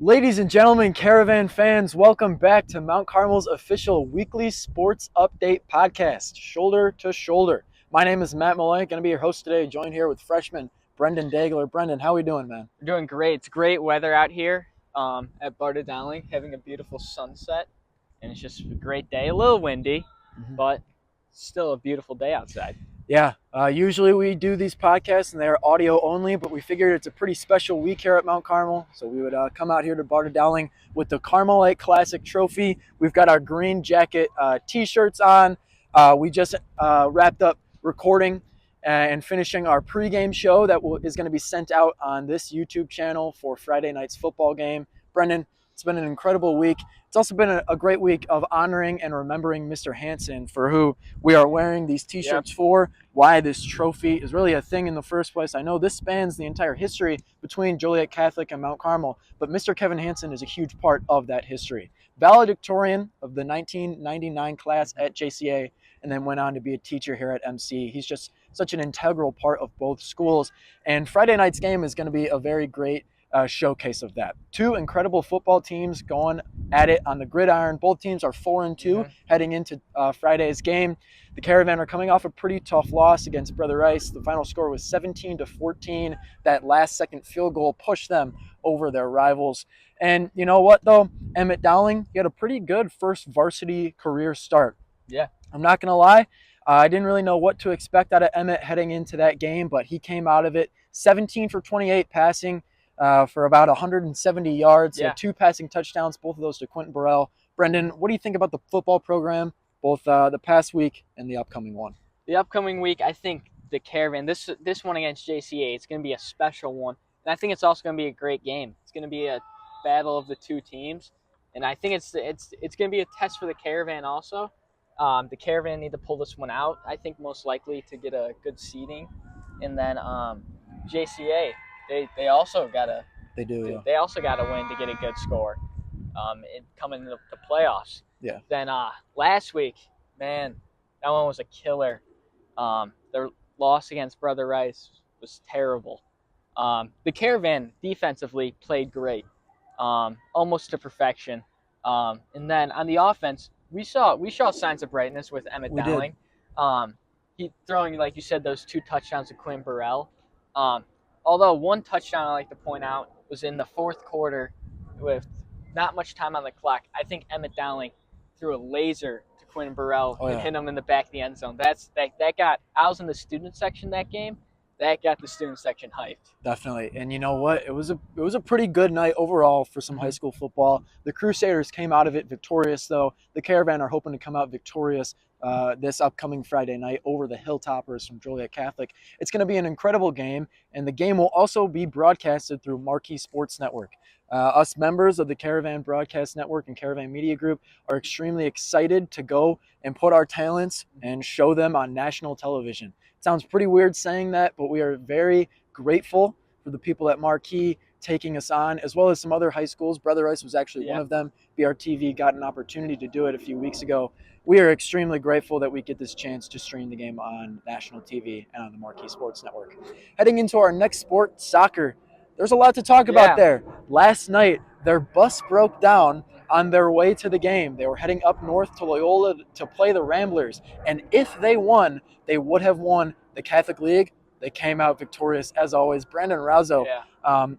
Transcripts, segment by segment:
Ladies and gentlemen, Caravan fans, welcome back to Mount Carmel's official weekly sports update podcast, Shoulder to Shoulder. My name is Matt Malloy, going to be your host today, joined here with freshman Brendan Daigler. Brendan, how are we doing, man? We're doing great. It's great weather out here at Barda-Dowling, having a beautiful sunset, and it's just a great day. A little windy, but still a beautiful day outside. Yeah, usually we do these podcasts and they're audio only, but we figured it's a pretty special week here at Mount Carmel, so we would come out here to Barda-Dowling with the Carmelite Classic Trophy. We've got our green jacket T-shirts on. We just wrapped up recording and finishing our pregame show that is going to be sent out on this YouTube channel for Friday night's football game. Brendan, it's been an incredible week. It's also been a great week of honoring and remembering Mr. Hansen, for who we are wearing these T-shirts for, why this trophy is really a thing in the first place. I know this spans the entire history between Joliet Catholic and Mount Carmel, but Mr. Kevin Hansen is a huge part of that history. Valedictorian of the 1999 class at JCA, and then went on to be a teacher here at MC. He's just such an integral part of both schools, and Friday night's game is going to be a very great showcase of that. Two incredible football teams going at it on the gridiron. Both teams are 4-2 heading into Friday's game. The Caravan are coming off a pretty tough loss against Brother Rice. The final score was 17-14. That last-second field goal pushed them over their rivals. And you know what, though? Emmett Dowling, he had a pretty good first varsity career start. Yeah. I'm not going to lie. I didn't really know what to expect out of Emmett heading into that game, but he came out of it 17 for 28 passing, for about 170 yards. Yeah. 2 passing touchdowns, both of those to Quentin Burrell. Brendan, what do you think about the football program, both the past week and the upcoming one? The upcoming week, I think the Caravan, this one against JCA, it's going to be a special one. And I think it's also going to be a great game. It's going to be a battle of the two teams. And I think it's going to be a test for the Caravan also. The Caravan need to pull this one out, I think, most likely to get a good seeding. And then JCA, they also gotta they also gotta win to get a good score and come into the playoffs. Yeah. Then last week, man, that one was a killer. Their loss against Brother Rice was terrible. The Caravan defensively played great, almost to perfection. And then on the offense, we saw signs of brightness with Emmett Dowling. He throwing, like you said, those 2 touchdowns to Quinn Burrell. Although one touchdown I like to point out was in the fourth quarter with not much time on the clock. I think Emmett Dowling threw a laser to Quinn Burrell and hit him in the back of the end zone. That got, I was in the student section that game. That got the student section hyped. Definitely. And you know what? It was a pretty good night overall for some high school football. The Crusaders came out of it victorious, though. The Caravan are hoping to come out victorious this upcoming Friday night over the Hilltoppers from Joliet Catholic. It's going to be an incredible game, and the game will also be broadcasted through Marquee Sports Network. Us members of the Caravan Broadcast Network and Caravan Media Group are extremely excited to go and put our talents and show them on national television. It sounds pretty weird saying that, but we are very grateful for the people at Marquee taking us on, as well as some other high schools. Brother Rice was actually one of them. BRTV got an opportunity to do it a few weeks ago. We are extremely grateful that we get this chance to stream the game on national TV and on the Marquee Sports Network. Heading into our next sport, soccer. There's a lot to talk about there. Last night, their bus broke down on their way to the game. They were heading up north to Loyola to play the Ramblers. And if they won, they would have won the Catholic League. They came out victorious, as always. Brandon Rouzo,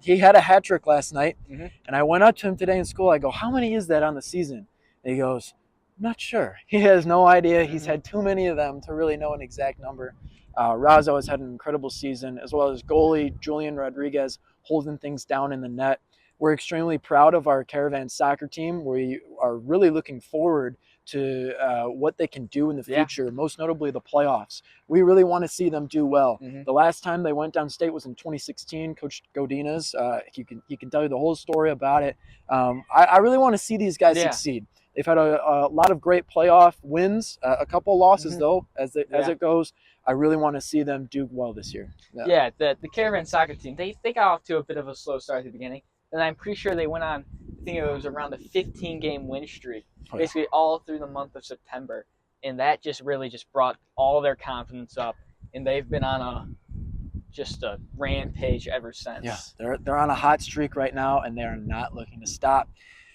he had a hat trick last night. And I went up to him today in school. I go, how many is that on the season? And he goes, I'm not sure. He has no idea. He's had too many of them to really know an exact number. Rouzo has had an incredible season, as well as goalie Julian Rodriguez holding things down in the net. We're extremely proud of our Caravan soccer team. We are really looking forward to what they can do in the future, most notably the playoffs. We really want to see them do well. The last time they went downstate was in 2016. Coach Godinez, he can tell you the whole story about it. I really want to see these guys succeed. They've had a lot of great playoff wins, a couple losses though, as it goes. I really want to see them do well this year. The Caravan soccer team, they got off to a bit of a slow start at the beginning. And I'm pretty sure they went on, I think it was around a 15-game win streak, basically all through the month of September. And that just really brought all their confidence up. And they've been on just a rampage ever Yeah, since. they're on a hot streak right now, and they are not looking to stop.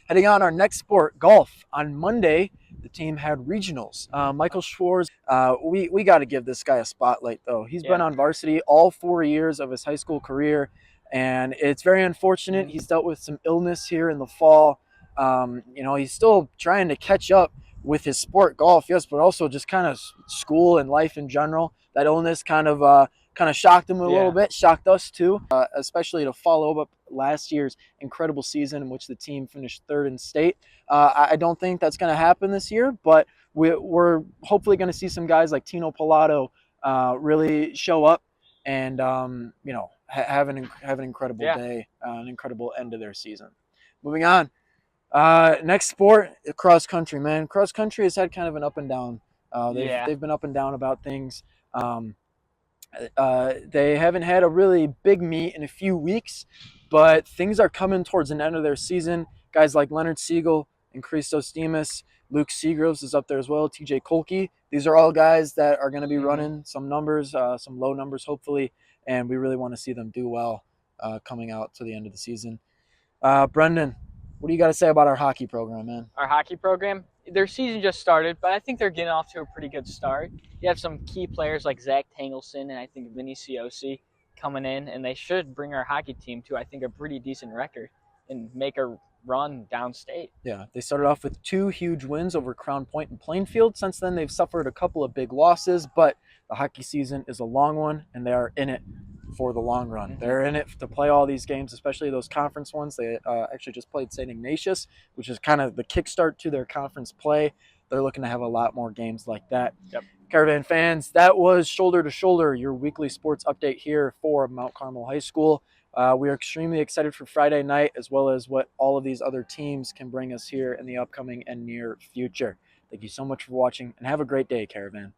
Heading on our next sport, golf. On Monday, the team had regionals. Michael Schwartz, we got to give this guy a spotlight, though. He's been Yeah. on varsity all 4 years of his high school career, and it's very unfortunate. He's dealt with some illness here in the fall. He's still trying to catch up with his sport, golf, yes, but also just kind of school and life in general. That illness kind of shocked him a little bit, shocked us too, especially to follow up last year's incredible season in which the team finished third in state. I don't think that's going to happen this year, but we're hopefully going to see some guys like Tino Pilato really show up and have an incredible day, an incredible end to their season. Moving on. Next sport, cross country, man. Cross country has had kind of an up and down. They've been up and down about things. They haven't had a really big meet in a few weeks, but things are coming towards an end of their season. Guys like Leonard Siegel and Christos Demas, Luke Seagroves is up there as well, TJ Kolke. These are all guys that are going to be running some numbers, some low numbers hopefully, and we really want to see them do well coming out to the end of the season. Brendan, what do you got to say about our hockey program, man? Our hockey program, their season just started, but I think they're getting off to a pretty good start. You have some key players like Zach Tangelson and I think Vinny Ciosi coming in, and they should bring our hockey team to, I think, a pretty decent record and make a run downstate. Yeah, they started off with 2 huge wins over Crown Point and Plainfield. Since then, they've suffered a couple of big losses, but the hockey season is a long one, and they are in it for the long run. They're in it to play all these games, especially those conference ones. They actually just played St. Ignatius, which is kind of the kickstart to their conference play. They're looking to have a lot more games like that. Yep. Caravan fans, that was Shoulder to Shoulder, your weekly sports update here for Mount Carmel High School. We are extremely excited for Friday night, as well as what all of these other teams can bring us here in the upcoming and near future. Thank you so much for watching, and have a great day, Caravan.